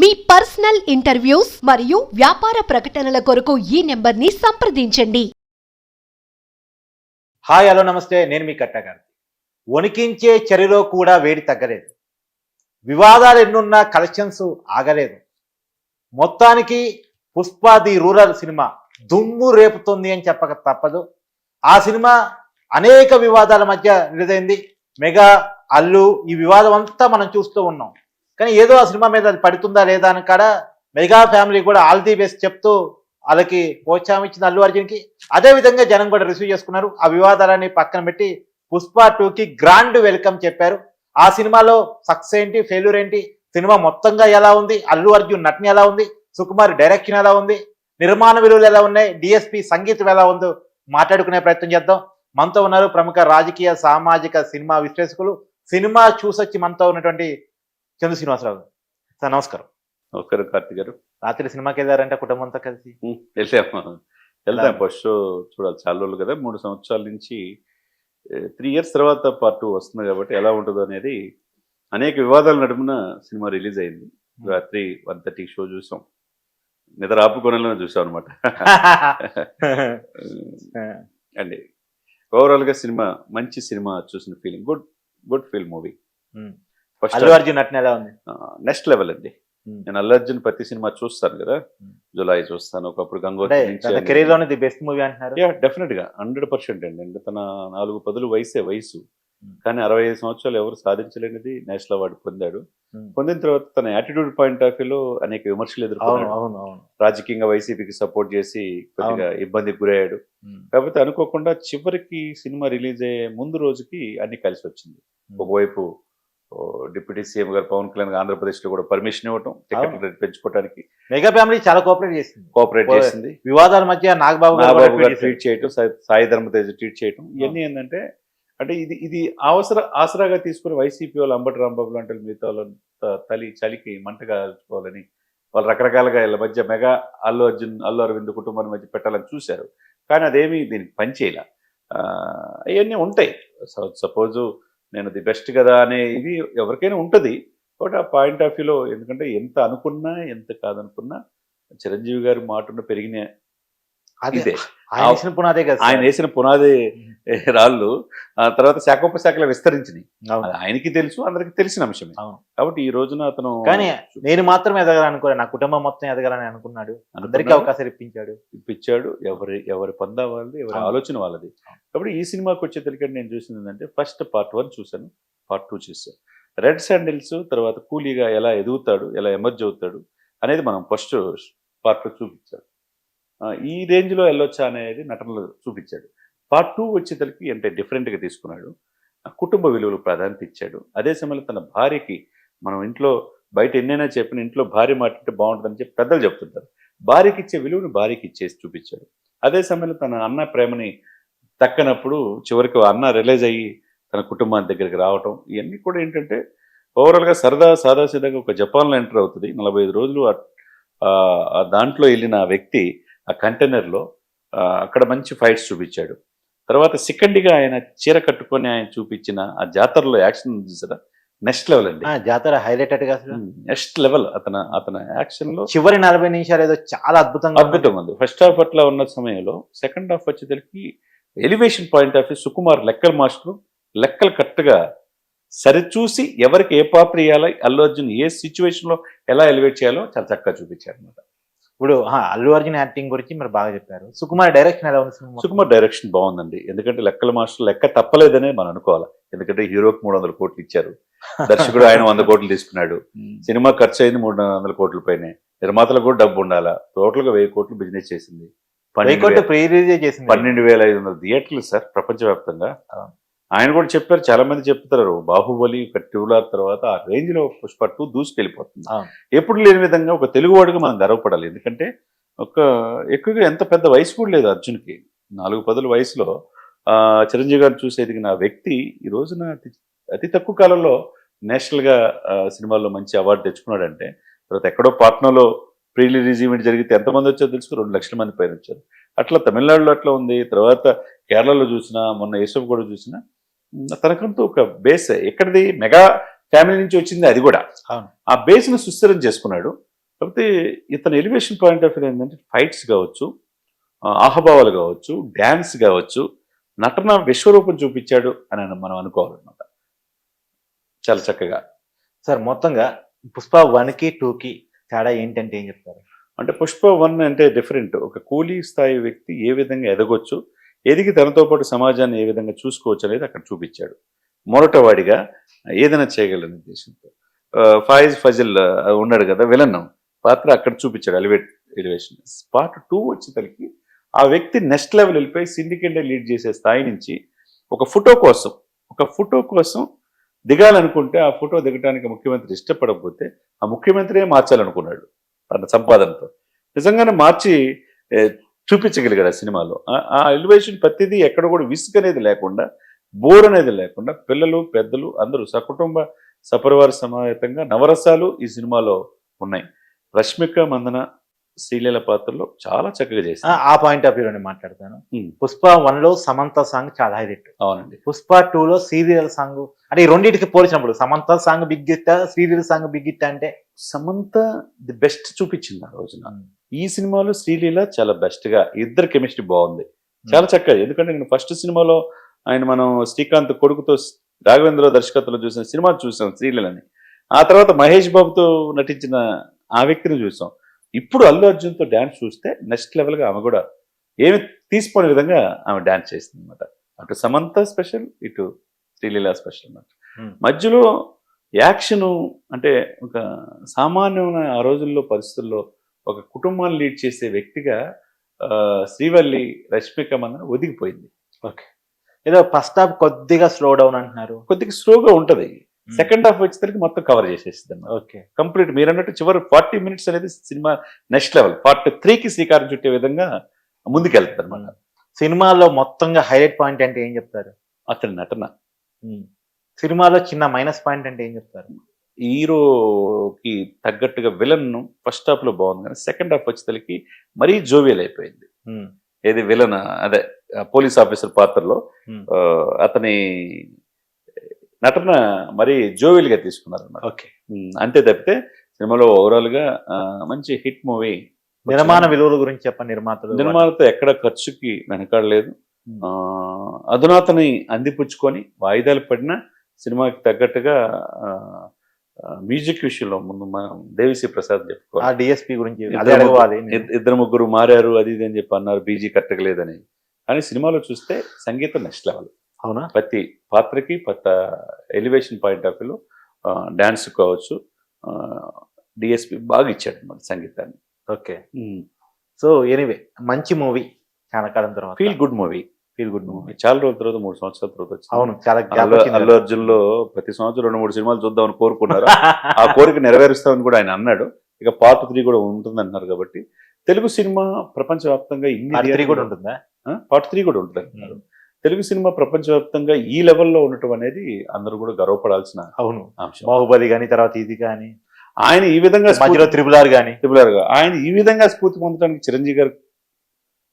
మీ personal interviews మరియు వ్యాపార ప్రకటనల కొరకు ఈ నెంబర్ని సంప్రదించండి. హాయ్ హలో నమస్తే, నేను మీ కట్టగారు. వణికించే చర్యలో కూడా వేడి తగ్గలేదు. వివాదాలు ఎన్నున్నా కలెక్షన్స్ ఆగలేదు. మొత్తానికి పుష్ప ది రూరల్ సినిమా దుమ్ము రేపుతుంది అని చెప్పక తప్పదు. ఆ సినిమా అనేక వివాదాల మధ్య రిలీజ్ అయింది. మెగా అల్లు ఈ వివాదం అంతా మనం చూస్తూ ఉన్నాం. కానీ ఏదో ఆ సినిమా మీద అది పడుతుందా లేదా అని కాడ మెగా ఫ్యామిలీ కూడా ఆల్ ది బెస్ట్ చెప్తూ వాళ్ళకి ప్రోత్సాహం ఇచ్చింది అల్లు అర్జున్కి. అదేవిధంగా జనం కూడా రిసీవ్ చేసుకున్నారు. ఆ వివాదాలని పక్కన పెట్టి పుష్ప 2కి గ్రాండ్ వెల్కమ్ చెప్పారు. ఆ సినిమాలో సక్సెస్ ఏంటి, ఫెయిల్యూర్ ఏంటి, సినిమా మొత్తంగా ఎలా ఉంది, అల్లు అర్జున్ నటన ఎలా ఉంది, సుకుమార్ డైరెక్షన్ ఎలా ఉంది, నిర్మాణ విలువలు ఎలా ఉన్నాయి, డిఎస్పి సంగీతం ఎలా ఉందో మాట్లాడుకునే ప్రయత్నం చేద్దాం. మనతో ఉన్నారు ప్రముఖ రాజకీయ సామాజిక సినిమా విశ్లేషకులు, సినిమా చూసొచ్చి మనతో ఉన్నటువంటి చంద్ర శ్రీనివాసరావు సార్. నమస్కారం. నమస్కారం కార్తీక్ గారు. రాత్రి సినిమాకి వెళ్ళారంటే కుటుంబంతో కలిసి? వెళ్తాం. ఫస్ట్ షో చూడాలి, చాలా రోజులు కదా, 3 సంవత్సరాల నుంచి 3 ఇయర్స్ తర్వాత పార్ట్ 2 వస్తుంది కాబట్టి ఎలా ఉంటుందో అనేది అనేక వివాదాల నడుమున సినిమా రిలీజ్ అయింది. రాత్రి 1:30 షో చూసాం, నిద్ర ఆపుకొనలో చూసాం అనమాట. అండి ఓవరాల్గా సినిమా మంచి సినిమా చూసిన feeling, good feel movie. Allu Arjun నటన ఎలా ఉంది? నెక్స్ట్ లెవెల్ అండి. నేను అల్లు అర్జున్ ప్రతి సినిమా చూస్తాను కదా, జులై చూస్తాను, ఒకప్పుడు గంగోత్రి కెరీర్ లోనే ది బెస్ట్ మూవీ అంటున్నారు. డెఫినెట్ గా 100% అండి. అంటే తన 4 పదులు వయసు, కానీ 65 సంవత్సరాలు ఎవరు సాధించలేనిది నేషనల్ అవార్డు పొందాడు. పొందిన తర్వాత తన యాటిట్యూడ్ పాయింట్ ఆఫ్ వ్యూలో అనేక విమర్శలు ఎదుర్కొన్నాడు. రాజకీయంగా వైసీపీకి సపోర్ట్ చేసి కొద్దిగా ఇబ్బందికి గురయ్యాడు. కాకపోతే అనుకోకుండా చివరికి సినిమా రిలీజ్ అయ్యే ముందు రోజుకి అన్ని కలిసి వచ్చింది. ఒకవైపు డిప్యూటీ సీఎం గారు పవన్ కళ్యాణ్ ఆంధ్రప్రదేశ్ లో కూడా పర్మిషన్ ఇవ్వటం, టికెట్ రేట్ పెంచుకోవడానికి మెగా ఫ్యామిలీ చాలా కోఆపరేట్ చేసింది. వివాదాల మధ్య నాగబాబు గారు ట్వీట్ చేయటం, సాయి ధర్మతేజ్ ట్వీట్ చేయటం, ఇవన్నీ ఏంటంటే ఇది ఆసరాగా తీసుకుని వైసీపీ వాళ్ళు అంబటి రాంబాబు లాంటి మిగతా వాళ్ళ చలికి మంటగా కాల్చుకోవాలని వాళ్ళు రకరకాలుగా వీళ్ళ మధ్య మెగా అల్లు అరవింద్ కుటుంబాల మధ్య పెట్టాలని చూశారు. కానీ అదేమి దీనికి పనిచేయాల. అవన్నీ ఉంటాయి. సపోజు నేను ది బెస్ట్ కదా అనే ఇది ఎవరికైనా ఉంటుంది. బట్ ఆ పాయింట్ ఆఫ్ వ్యూలో ఎందుకంటే ఎంత అనుకున్నా ఎంత కాదనుకున్నా చిరంజీవి గారి మాటను పెరిగిన ఇదే ఆయన వేసిన పునాది రాళ్ళు తర్వాత శాఖోపశాఖలు విస్తరించినాయి. ఆయనకి తెలుసు, అందరికి తెలిసిన అంశమే. కాబట్టి ఈ రోజున అతను కానీ నేను మాత్రం ఎదగాలనుకోలే, నా కుటుంబం మొత్తం ఎదగాలని అనుకున్నాడు. అందరికీ అవకాశం ఇప్పించాడు. ఎవరి పందా వాళ్ళది, ఎవరి ఆలోచన వాళ్ళది. కాబట్టి ఈ సినిమాకి వచ్చేసరికి నేను చూసింది ఏంటంటే ఫస్ట్ పార్ట్ 1 చూశాను, పార్ట్ 2 చూశాను. రెడ్ శాండిల్స్ తర్వాత కూలీగా ఎలా ఎదుగుతాడు, ఎలా ఎమర్జ్ అవుతాడు అనేది మనం ఫస్ట్ పార్ట్లో చూపించాడు. ఈ రేంజ్లో వెళ్ళొచ్చా అనేది నటనలు చూపించాడు. పార్ట్ 2 వచ్చేసరికి అంటే డిఫరెంట్గా తీసుకున్నాడు. కుటుంబ విలువలు ప్రాధాన్యత ఇచ్చాడు. అదే సమయంలో తన భార్యకి, మనం ఇంట్లో బయట ఎన్నైనా చెప్పిన ఇంట్లో భార్య మాట్లాడితే బాగుంటుందని చెప్పి పెద్దలు చెప్తుంటారు. భార్యకి ఇచ్చే విలువను భార్యకి ఇచ్చేసి చూపించాడు. అదే సమయంలో తన అన్న ప్రేమని తక్కనప్పుడు చివరికి అన్న రిలైజ్ అయ్యి తన కుటుంబాన్ని దగ్గరికి రావటం, ఇవన్నీ కూడా ఏంటంటే ఓవరాల్గా సాదాసీదాగా ఒక జపాన్లో ఎంటర్ అవుతుంది. 45 రోజులు దాంట్లో వెళ్ళిన వ్యక్తి ఆ కంటైనర్లో అక్కడ మంచి ఫైట్స్ చూపించాడు. తర్వాత సెకండ్గా ఆయన చీర కట్టుకొని ఆయన చూపించిన ఆ జాతరలో యాక్షన్ చూసారా, నెక్స్ట్ లెవెల్ అండి. జాతర హైలైట్, నెక్స్ట్ లెవెల్. అతని యాక్షన్ లో చివరి 40 నిమిషాలు ఏదో చాలా అద్భుతం ఉంది. ఫస్ట్ హాఫ్ అట్లా ఉన్న సమయంలో సెకండ్ హాఫ్ వచ్చేసరికి elevation point of view Sukumar లెక్కల మాస్టర్ లెక్కలు కరెక్ట్గా సరిచూసి ఎవరికి ఏ పాత్ర ఇవ్వాలి, అల్లు అర్జున్ ఏ సిచ్యువేషన్ లో ఎలా ఎలివేట్ చేయాలో చాలా చక్కగా చూపించారు అనమాట. ఇప్పుడు అల్లు అర్జున్ యాక్టింగ్ గురించి మీరు బాగా చెప్పారు. సుకుమార్ డైరెక్షన్ ఎలా ఉంది? సుకుమార్ డైరెక్షన్ బాగుందండి. ఎందుకంటే లెక్కల మాస్టర్ లెక్క తప్పలేదనే మనం అనుకోవాలి. ఎందుకంటే హీరోకి 300 కోట్లు ఇచ్చారు, దర్శకుడు ఆయన 100 కోట్లు తీసుకున్నాడు, సినిమా ఖర్చు అయింది 300 కోట్ల పైనే, నిర్మాతలకు కూడా డబ్బు ఉండాలా. టోటల్గా 1000 కోట్లు బిజినెస్ చేసింది. 12,500 థియేటర్లు సార్ ప్రపంచవ్యాప్తంగా. ఆయన కూడా చెప్పారు, చాలా మంది చెప్తారు బాహుబలి ట్యూలార్ తర్వాత ఆ రేంజ్ లో పుష్ప 2 దూసుకెళ్ళిపోతుంది. ఎప్పుడు లేని విధంగా ఒక తెలుగువాడిగా మనం గర్వపడాలి. ఎందుకంటే ఎక్కువగా ఎంత పెద్ద వయసు కూడా లేదు అర్జున్కి. 4 పదుల వయసులో చిరంజీవి గారు చూసి ఎదిగిన వ్యక్తి ఈ రోజున అతి తక్కువ కాలంలో నేషనల్ గా సినిమాల్లో మంచి అవార్డు తెచ్చుకున్నాడంటే, తర్వాత ఎక్కడో పాట్నాలో ప్రీ రిలీజ్ ఈవెంట్ జరిగితే ఎంతమంది వచ్చారో తెలుసు, 2 లక్షల మంది పైన వచ్చారు. అట్లా తమిళనాడులో అట్లా ఉంది. తర్వాత కేరళలో చూసినా, మొన్న యేసవ్ కూడా చూసినా తనకంటూ ఒక బేస్ ఎక్కడిది మెగా ఫ్యామిలీ నుంచి వచ్చింది అది కూడా. అవును. ఆ బేస్ను సుస్థిరం చేసుకున్నాడు. కాకపోతే ఇతని ఎలివేషన్ పాయింట్ ఆఫ్ వ్యూ ఏంటంటే ఫైట్స్ కావచ్చు, ఆహభావాలు కావచ్చు, డ్యాన్స్ కావచ్చు, నటన విశ్వరూపం చూపించాడు అని మనం అనుకోవాలన్నమాట. చాలా చక్కగా. సార్ మొత్తంగా పుష్ప 1కి 2కి తేడా ఏంటంటే ఏం చెప్తారు? అంటే పుష్ప 1 అంటే డిఫరెంట్. ఒక కూలీ స్థాయి వ్యక్తి ఏ విధంగా ఎదగొచ్చు, ఎదిగి తనతో పాటు సమాజాన్ని ఏ విధంగా చూసుకోవచ్చు అనేది అక్కడ చూపించాడు. మొరటవాడిగా ఏదైనా చేయగలనే ఉద్దేశంతో. ఫాయిజ్ ఫజిల్ ఉన్నాడు కదా విలన్ పాత్ర, అక్కడ చూపించాడు ఎలివేషన్. పార్ట్ 2 వచ్చేసరికి ఆ వ్యక్తి నెక్స్ట్ లెవెల్ వెళ్ళిపోయి సిండికేట్ లీడ్ చేసే స్థాయి నుంచి ఒక ఫోటో కోసం దిగాలనుకుంటే ఆ ఫోటో దిగడానికి ముఖ్యమంత్రి ఇష్టపడకపోతే ఆ ముఖ్యమంత్రియే మార్చాలనుకున్నాడు తన సంపాదనతో. నిజంగానే మార్చి చూపించగలిగాడు ఆ సినిమాలో. ఆ ఎలివేషన్ ప్రతిదీ ఎక్కడ కూడా విసుగు అనేది లేకుండా, బోర్ అనేది లేకుండా, పిల్లలు పెద్దలు అందరూ సకుటుంబ సపరివార సమేతంగా నవరసాలు ఈ సినిమాలో ఉన్నాయి. రష్మిక మందన శ్రీలీల పాత్రలో చాలా చక్కగా చేశారు. ఆ పాయింట్ ఆఫ్ వ్యూలోనే మాట్లాడతాను. పుష్ప 1లో సమంత సాంగ్ చాలా హైలైట్. అవునండి. పుష్ప 2లో సీరియల్ సాంగ్ అంటే ఈ రెండింటికి పోల్చినప్పుడు Samantha song big hit, serial song big hit అంటే సమంత ది బెస్ట్ చూపించింది ఆ రోజున. ఈ సినిమాలో శ్రీలీల చాలా బెస్ట్ గా, ఇద్దరు కెమిస్ట్రీ బాగుంది, చాలా చక్కగా. ఎందుకంటే నేను ఫస్ట్ సినిమాలో ఆయన మనం శ్రీకాంత్ కొడుకుతో రాఘవేంద్ర దర్శకత్వంలో చూసిన సినిమా చూసాం శ్రీలీలని. ఆ తర్వాత మహేష్ బాబుతో నటించిన ఆ వ్యక్తిని చూసాం. ఇప్పుడు అల్లు అర్జున్తో డ్యాన్స్ చూస్తే నెక్స్ట్ లెవెల్గా ఆమె కూడా ఏమి తీసుకోని విధంగా ఆమె డ్యాన్స్ చేస్తుంది అనమాట. అటు సమంత స్పెషల్, ఇటు శ్రీలీల స్పెషల్ అన్నమాట. మధ్యలో యాక్షను అంటే ఒక సామాన్యమైన ఆ రోజుల్లో పరిస్థితుల్లో ఒక కుటుంబాన్ని లీడ్ చేసే వ్యక్తిగా శ్రీవల్లి రష్మిక మందన ఒదిగిపోయింది. ఓకే, ఏదో ఫస్ట్ హాఫ్ కొద్దిగా స్లో డౌన్ అంటున్నారు. కొద్దిగా స్లోగా ఉంటుంది. సెకండ్ హాఫ్ వచ్చేసరికి మొత్తం కవర్ చేసేస్తుంది అన్నమాట. ఓకే, కంప్లీట్ మీరు అన్నట్టు చివరి 40 minutes అనేది సినిమా నెక్స్ట్ లెవెల్. పార్ట్ 3కి శ్రీకారం చుట్టే విధంగా ముందుకెళ్తుంది అనమాట. సినిమాలో మొత్తంగా హైలైట్ పాయింట్ అంటే ఏం చెప్తారు? అతని నటన. సినిమాలో చిన్న మైనస్ పాయింట్ అంటే ఏం చెప్తారు? హీరోకి తగ్గట్టుగా విలన్ ఫస్ట్ హాఫ్ లో బాగుంది, కానీ సెకండ్ హాఫ్ వచ్చేసరికి మరీ జోవియల్ అయిపోయింది. ఏది విలన్ అదే పోలీస్ ఆఫీసర్ పాత్రలో అతని నటన మరీ జోవియల్ గా తీసుకున్నారు అన్నమాట. ఓకే, అంతే తప్పితే సినిమాలో ఓవరాల్ గా మంచి హిట్ మూవీ. నిర్మాణ విలువల గురించి చెప్పండి. నిర్మాణతో ఎక్కడ ఖర్చుకి వెనకాడలేదు. అధునాతని అందిపుచ్చుకొని వాయిదాలు పడిన సినిమాకి తగ్గట్టుగా మ్యూజిక్ విషయంలో ముందు మనం దేవిశ్రీ ప్రసాద్ చెప్పుకోవాలి. డిఎస్పీ గురించి ఇద్దరు ముగ్గురు మారారు అది ఇది అని చెప్పి అన్నారు, బీజీ కట్టగలేదని. కానీ సినిమాలో చూస్తే సంగీతం నెక్స్ట్ లెవెల్. అవునా? ప్రతి పాత్రకి ఎలివేషన్ పాయింట్ ఆఫ్ వ్యూలో డాన్స్ కావచ్చు, డిఎస్పి బాగా ఇచ్చాడు అన్నమాట సంగీతాన్ని. ఓకే, సో ఎనీవే మంచి మూవీ చాలా కాలం తర్వాత. Feel good movie. చాలా రోజుల తర్వాత 3 సంవత్సరాల తర్వాత వచ్చింది. అవును, చాలా అల్లు అర్జున్ లో ప్రతి సంవత్సరం 2-3 సినిమాలు చూద్దామని కోరుకున్నారు. ఆ కోరిక నెరవేరుస్తామని కూడా ఆయన అన్నాడు. ఇక పార్ట్ 3 కూడా ఉంటుంది అంటున్నారు. కాబట్టి తెలుగు సినిమా ప్రపంచవ్యాప్తంగా పార్ట్ 3 కూడా ఉంటుందా? పార్ట్ 3 కూడా ఉంటుంది అంటున్నారు. తెలుగు సినిమా ప్రపంచవ్యాప్తంగా ఈ లెవెల్లో ఉండటం అనేది అందరూ కూడా గర్వపడాల్సిన అంశం. బాహుబలి కానీ తర్వాత ఇది కానీ ఆయన ఈ విధంగా మధ్యలో త్రిబుల్ ఆర్ ఆయన ఈ విధంగా స్ఫూర్తి పొందడానికి చిరంజీవి గారు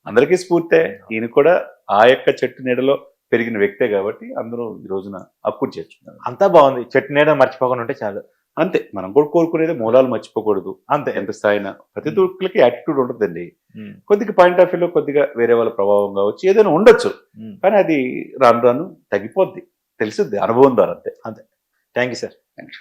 అందరికీ స్ఫూర్తే. ఈయన కూడా ఆ యొక్క చెట్టు నీడలో పెరిగిన వ్యక్తే కాబట్టి అందరూ ఈ రోజున అప్పుడు చేర్చుకున్నారు. అంతా బాగుంది, చెట్టు నీడ మర్చిపోకుండా ఉంటే చాలు. అంతే, మనం కూడా కోరుకునేది మూలాలు మర్చిపోకూడదు. అంతే, ఎంత స్థాయినా ప్రతి దూకులకి యాటిట్యూడ్ ఉంటుందండి. కొద్దిగా పాయింట్ ఆఫ్ వ్యూలో కొద్దిగా వేరే వాళ్ళ ప్రభావం కావచ్చు, ఏదైనా ఉండొచ్చు, కానీ అది రాను రాను తగ్గిపోద్ది, తెలిసిద్ది అనుభవం ద్వారా. అంతే. Thank you sir. Thank you.